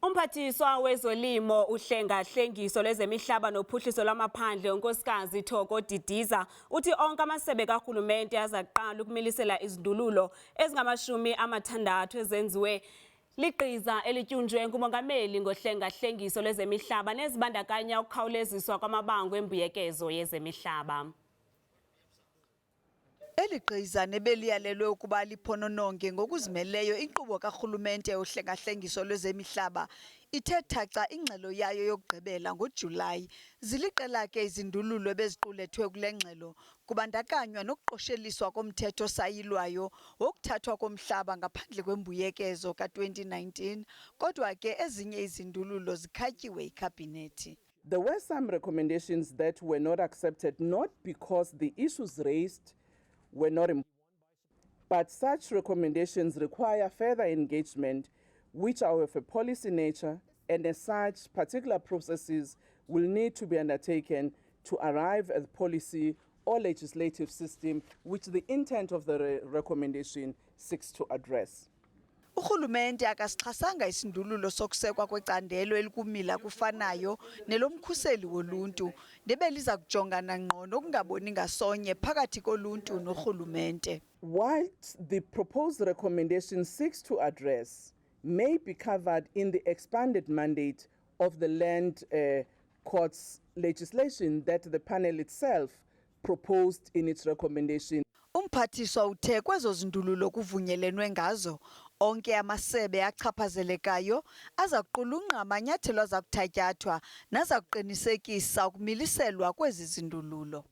Umphathiswa wezolimo uhlengahlengiso lwezemihlaba nophuhliso lwamaphandle unkosikazi Thoko Didiza uthi onke amasebe kahulumente azaqala ukumilisela izindululo ezingama-60 ezenziwe ligqiza elityunjwe ngumongameli ngohlengahlengiso lwezemihlaba nezibandakanya ukukhawuleziswa kwamabango embuyekezo yezemihlaba. Eli gqiza nebeliyalelwe ukuba liphonononge ngokuzimeleyo inkqubo karhulumente yohlengahlengiso lwezemihlaba ithe thaca ingxelo yayo yokugqibela ngoJulayi. Ziliqela ke izindululo ebeziqulethwe kule ngxelo kubandakanywa nokuqosheliswa komthetho sayilwayo wokuthathwa komhlaba ngaphandle kwembuyekezo ka-2019, kodwa ke ezinye izindululo zikhatyiwe yikhabhinethi. There were some recommendations that were not accepted, not because the issues raised were not important, but such recommendations require further engagement, which are of a policy nature, and as such, particular processes will need to be undertaken to arrive at policy or legislative system, which the intent of the recommendation seeks to address. Urhulumente akasixhasanga isindululo sokusekwa kwecandelo elikumila kufanayo nelomkhuseli woluntu nebeliza kujongana ngqo nokungaboni ngasonye phakathi koluntu norhulumente. What the proposed recommendation seeks to address may be covered in the expanded mandate of the Land Courts legislation that the panel itself proposed in its recommendation. Umphathiswa uthe kwezo zindululo kuvunyelenwe ngazo onke amasebe achaphazelekayo aza kuqulunqa amanyathelo aza kuthatyathwa naza kuqinisekisa ukumiliselwa kwezi zindululo.